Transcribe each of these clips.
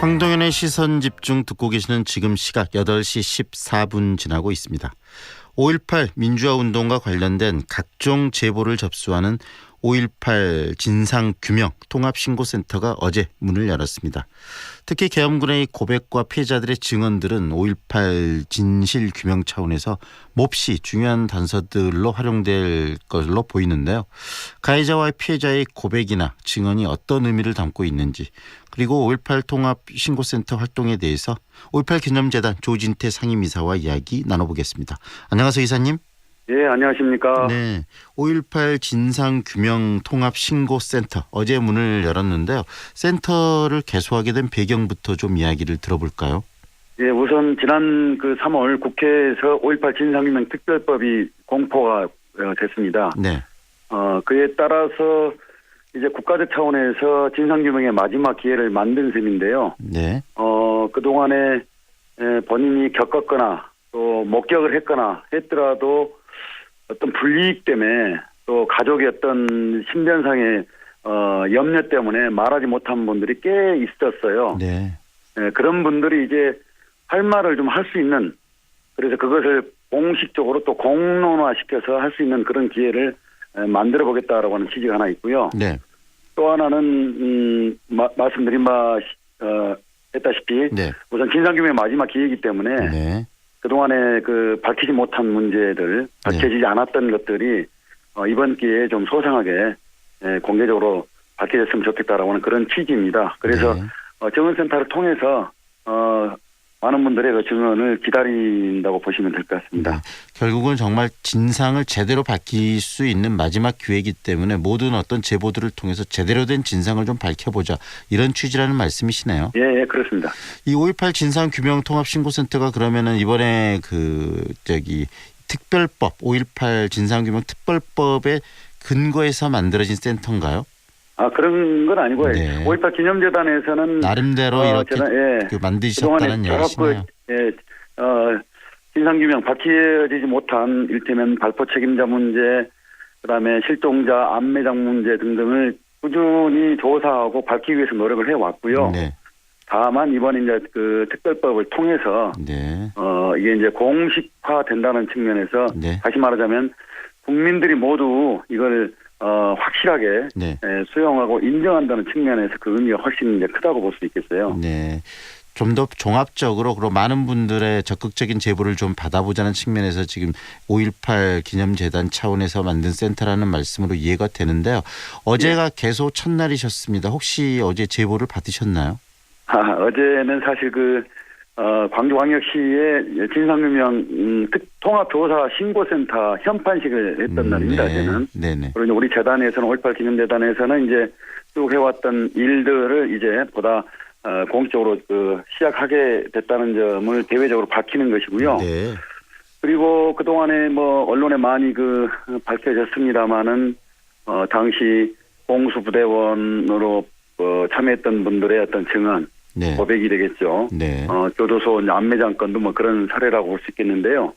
황동현의 시선집중 듣고 계시는 지금 시각 8시 14분 지나고 있습니다. 5.18 민주화운동과 관련된 각종 제보를 접수하는 5.18 진상규명 통합신고센터가 어제 문을 열었습니다. 특히 계엄군의 고백과 피해자들의 증언들은 5.18 진실규명 차원에서 몹시 중요한 단서들로 활용될 것으로 보이는데요. 가해자와 피해자의 고백이나 증언이 어떤 의미를 담고 있는지, 그리고 5.18 통합신고센터 활동에 대해서 5.18 기념재단 조진태 상임이사와 이야기 나눠보겠습니다. 안녕하세요, 이사님. 예, 안녕하십니까. 네, 5.18 진상규명 통합신고센터 어제 문을 열었는데요. 센터를 개소하게 된 배경부터 좀 이야기를 들어볼까요? 예, 우선 지난 3월 국회에서 5.18 진상규명 특별법이 공포가 됐습니다. 네. 그에 따라서 이제 국가적 차원에서 진상규명의 마지막 기회를 만든 셈인데요. 네. 그동안에 본인이 겪었거나 또 목격을 했거나 했더라도 어떤 불이익 때문에 또 가족의 어떤 신변상의 염려 때문에 말하지 못한 분들이 꽤 있었어요. 네. 그런 분들이 이제 할 말을 좀 할 수 있는, 그래서 그것을 공식적으로 또 공론화시켜서 할 수 있는 그런 기회를 만들어 보겠다라고 하는 취지가 하나 있고요. 네. 또 하나는 말씀드린 바 했다시피 네. 우선 진상규명의 마지막 기회이기 때문에 네. 그동안에 밝히지 못한 문제들, 밝혀지지 않았던 것들이 이번 기회에 좀 소상하게 공개적으로 밝혀졌으면 좋겠다라고 하는 그런 취지입니다. 그래서 네. 증언센터를 통해서 많은 분들의 그 증언을 기다린다고 보시면 될 것 같습니다. 네. 결국은 정말 진상을 제대로 밝힐 수 있는 마지막 기회이기 때문에 모든 어떤 제보들을 통해서 제대로 된 진상을 좀 밝혀보자, 이런 취지라는 말씀이시네요. 예, 그렇습니다. 이 5.18 진상규명 통합신고센터가 그러면은 이번에 특별법 5.18 진상규명 특별법의 근거에서 만들어진 센터인가요? 그런 건 아니고요. 네. 5.18 기념재단에서는 나름대로 이렇게 만드셨다는 이야기시네요. 진상규명 밝혀지지 못한 일테면 발포 책임자 문제, 그다음에 실종자 안매장 문제 등등을 꾸준히 조사하고 밝히기 위해서 노력을 해왔고요. 네. 다만 이번에 이제 특별법을 통해서 네. 이게 이제 공식화된다는 측면에서 네. 다시 말하자면 국민들이 모두 이걸 확실하게 네. 수용하고 인정한다는 측면에서 그 의미가 훨씬 이제 크다고 볼 수 있겠어요. 네. 좀 더 종합적으로 그리고 많은 분들의 적극적인 제보를 좀 받아보자는 측면에서 지금 5.18 기념재단 차원에서 만든 센터라는 말씀으로 이해가 되는데요. 어제가 개소 첫날이셨습니다. 혹시 어제 제보를 받으셨나요? 어제는 사실 광주광역시의 진상규명 통합조사 신고센터 현판식을 했던 날입니다. 어제는. 네네. 그리고 우리 재단에서는 5.18 기념재단에서는 이제 쭉 해왔던 일들을 이제 보다 공식적으로 시작하게 됐다는 점을 대외적으로 밝히는 것이고요. 네. 그리고 그동안에 언론에 많이 밝혀졌습니다마는 당시 공수부대원으로 참여했던 분들의 어떤 증언, 네. 고백이 되겠죠. 네. 교도소 안매장 건도 그런 사례라고 볼 수 있겠는데요.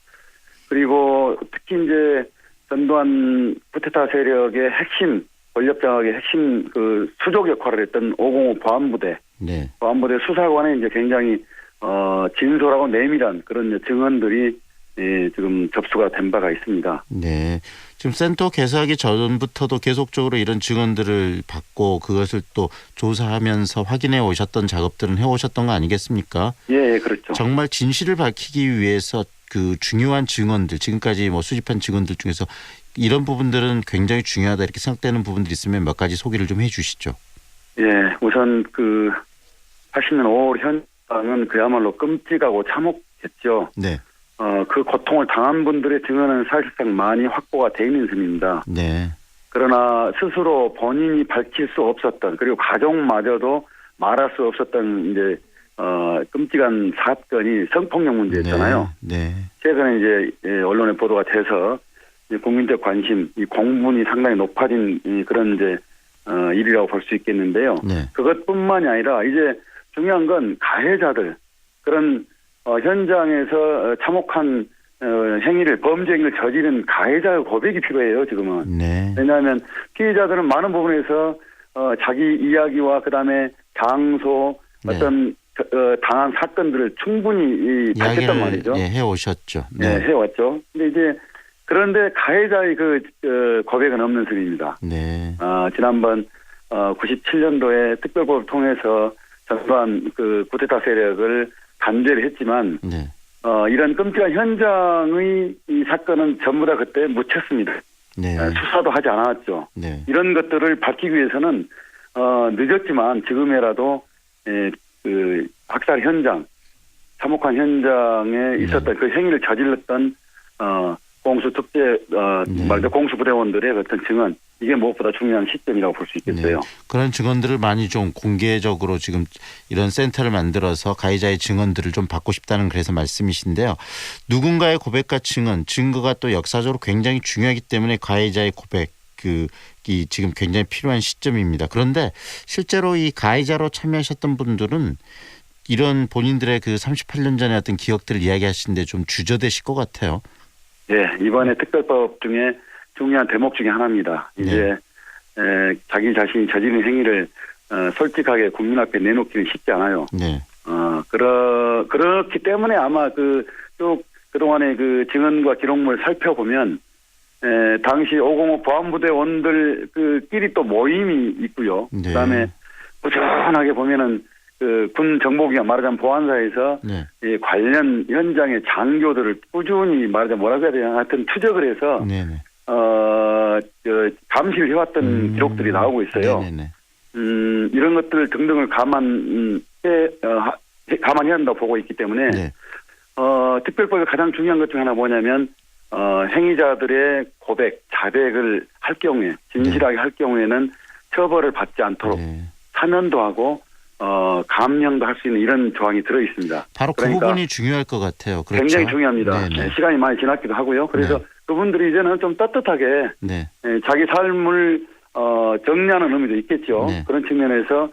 그리고 특히 이제 전두환 쿠데타 세력의 핵심 권력장악의 핵심 수족 역할을 했던 505 보안부대, 네. 보안부대 수사관의 이제 굉장히 진솔하고 내밀한 그런 증언들이 지금 접수가 된 바가 있습니다. 네. 지금 센터 개소하기 전부터도 계속적으로 이런 증언들을 받고 그것을 또 조사하면서 확인해 오셨던 작업들은 해오셨던 거 아니겠습니까? 예, 그렇죠. 정말 진실을 밝히기 위해서 중요한 증언들, 지금까지 수집한 증언들 중에서 이런 부분들은 굉장히 중요하다 이렇게 생각되는 부분들이 있으면 몇 가지 소개를 좀 해주시죠. 예, 우선 80년 5월 현장은 그야말로 끔찍하고 참혹했죠. 네. 그 고통을 당한 분들의 증언은 사실상 많이 확보가 돼 있는 셈입니다. 네. 그러나 스스로 본인이 밝힐 수 없었던, 그리고 가족마저도 말할 수 없었던 이제 끔찍한 사건이 성폭력 문제였잖아요. 네. 최근에 이제 언론에 보도가 돼서 국민적 관심, 이 공분이 상당히 높아진 그런 이제 일이라고 볼 수 있겠는데요. 네. 그것뿐만이 아니라 이제 중요한 건 가해자들, 그런 현장에서 참혹한 범죄 행위를 저지른 가해자의 고백이 필요해요, 지금은. 네. 왜냐하면 피해자들은 많은 부분에서 자기 이야기와 그다음에 장소, 네. 어떤 당한 사건들을 충분히 밝혔단 말이죠. 예, 해오셨죠. 네. 네, 해왔죠. 근데 이제 그런데 가해자의 고백은 없는 셈입니다. 네. 지난번 97년도에 특별법을 통해서 전두환 쿠데타 세력을 단죄를 했지만 네. 이런 끔찍한 현장의 이 사건은 전부 다 그때 묻혔습니다. 네. 수사도 하지 않았죠. 네. 이런 것들을 밝히기 위해서는 늦었지만 지금이라도 그 학살 현장, 참혹한 현장에 있었던 그 행위를 저질렀던 공수 특제 네. 말도 공수 부대원들의 어떤 증언, 이게 무엇보다 중요한 시점이라고 볼 수 있겠어요. 네. 그런 증언들을 많이 좀 공개적으로 지금 이런 센터를 만들어서 가해자의 증언들을 좀 받고 싶다는 그래서 말씀이신데요. 누군가의 고백과 증거가 또 역사적으로 굉장히 중요하기 때문에 가해자의 고백이 지금 굉장히 필요한 시점입니다. 그런데 실제로 이 가해자로 참여하셨던 분들은 이런 본인들의 그 38년 전의 어떤 기억들을 이야기하시는데 좀 주저되실 것 같아요. 네, 이번에 특별법 중에 중요한 대목 중에 하나입니다. 이제 자기 자신이 저지른 행위를 솔직하게 국민 앞에 내놓기는 쉽지 않아요. 네. 그렇기 때문에 아마 쭉 그동안의 그 증언과 기록물을 살펴보면 당시 505 보안부대원들 끼리 또 모임이 있고요. 네. 그다음에 꾸준하게 보면은 군 정보기관 말하자면 보안사에서 네. 관련 현장의 장교들을 꾸준히 말하자면 뭐라고 해야 되나 하여튼 투적을 해서 네네. 감시를 해왔던 기록들이 나오고 있어요. 네네네. 이런 것들 등등을 감안해야 한다고 보고 있기 때문에 네. 특별법의 가장 중요한 것 중 하나 뭐냐면 행위자들의 고백, 자백을 할 경우에 진실하게 할 경우에는 처벌을 받지 않도록 네. 사면도 하고 감형도 할 수 있는 이런 조항이 들어 있습니다. 바로 그 부분이 중요할 것 같아요. 그렇죠? 굉장히 중요합니다. 네네. 시간이 많이 지났기도 하고요. 그래서 네. 그분들이 이제는 좀 떳떳하게 네. 자기 삶을 정리하는 의미도 있겠죠. 네. 그런 측면에서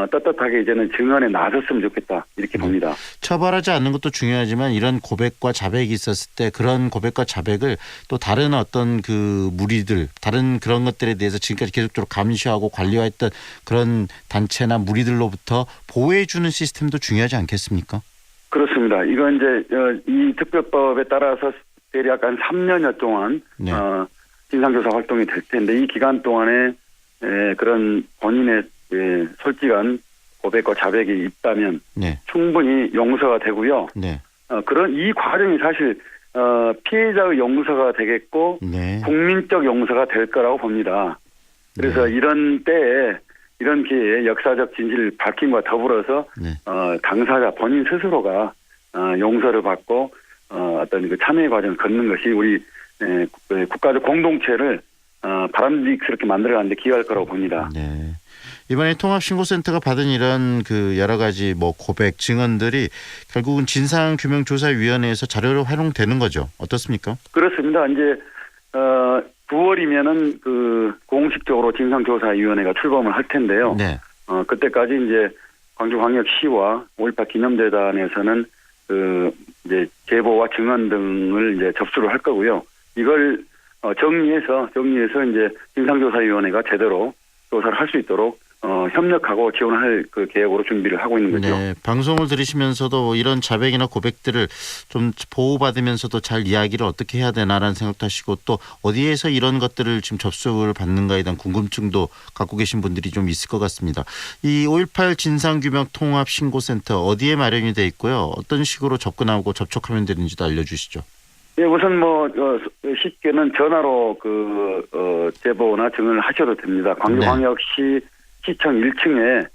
떳떳하게 이제는 증언에 나섰으면 좋겠다 이렇게 봅니다. 처벌하지 않는 것도 중요하지만 이런 고백과 자백이 있었을 때 그런 고백과 자백을 또 다른 어떤 그 무리들, 다른 그런 것들에 대해서 지금까지 계속적으로 감시하고 관리했던 그런 단체나 무리들로부터 보호해 주는 시스템도 중요하지 않겠습니까? 그렇습니다. 이건 이제 이 특별법에 따라서 대략 한 3년여 동안 네. 진상조사 활동이 될 텐데 이 기간 동안에 그런 본인의 솔직한 고백과 자백이 있다면 네. 충분히 용서가 되고요. 네. 그런 이 과정이 사실 피해자의 용서가 되겠고 네. 국민적 용서가 될 거라고 봅니다. 그래서 네. 이런 때에 이런 기회에 역사적 진실을 밝힘과 더불어서 네. 당사자 본인 스스로가 용서를 받고 어떤 그 참여 과정을 걷는 것이 우리 국가적 공동체를 바람직스럽게 만들어가는 데 기여할 거라고 봅니다. 네. 이번에 통합신고센터가 받은 이런 그 여러 가지 뭐 고백 증언들이 결국은 진상규명조사위원회에서 자료로 활용되는 거죠. 어떻습니까? 그렇습니다. 이제 9월이면은 공식적으로 진상조사위원회가 출범을 할 텐데요. 네. 그때까지 이제 광주광역시와 5.18 기념재단에서는 이제 제보와 증언 등을 이제 접수를 할 거고요. 이걸 정리해서 이제 진상조사위원회가 제대로 조사를 할 수 있도록 협력하고 지원할 그 계획으로 준비를 하고 있는 거죠. 네, 방송을 들으시면서도 이런 자백이나 고백들을 좀 보호받으면서도 잘 이야기를 어떻게 해야 되나라는 생각도 하시고 또 어디에서 이런 것들을 지금 접수를 받는가에 대한 궁금증도 갖고 계신 분들이 좀 있을 것 같습니다. 이 5.18 진상규명 통합신고센터 어디에 마련이 돼 있고요? 어떤 식으로 접근하고 접촉하면 되는지도 알려주시죠. 네, 우선 쉽게는 전화로 제보나 증언을 하셔도 됩니다. 광주광역시 시청 1층에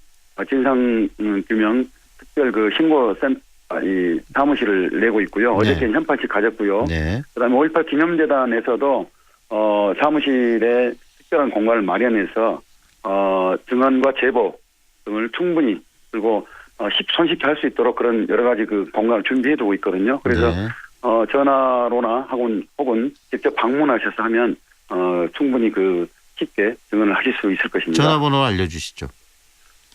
진상규명 특별 신고센터 이 사무실을 내고 있고요. 네. 어저께는 현판식 가졌고요. 네. 그다음에 5.18 기념재단에서도 사무실에 특별한 공간을 마련해서 증언과 제보 등을 충분히 그리고 손쉽게 할 수 있도록 그런 여러 가지 공간을 준비해두고 있거든요. 그래서 네. 전화로나 혹은 직접 방문하셔서 하면 충분히 쉽게 증언을 하실 수 있을 것입니다. 전화번호 알려주시죠.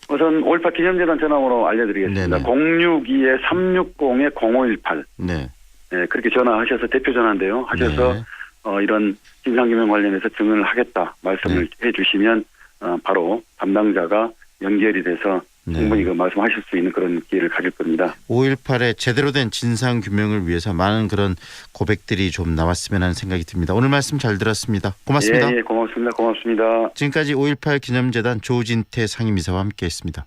우선 5.18 기념재단 전화번호 알려드리겠습니다. 네네. 062-360-0518. 네. 네, 그렇게 전화하셔서 대표 전화인데요. 하셔서 네. 이런 진상규명 관련해서 증언을 하겠다 말씀을 해주시면 바로 담당자가 연결이 돼서 충분히 그 말씀하실 수 있는 그런 기회를 가질 겁니다. 5.18의 제대로 된 진상 규명을 위해서 많은 그런 고백들이 좀 나왔으면 하는 생각이 듭니다. 오늘 말씀 잘 들었습니다. 고맙습니다. 예, 고맙습니다. 고맙습니다. 지금까지 5.18 기념재단 조진태 상임이사와 함께했습니다.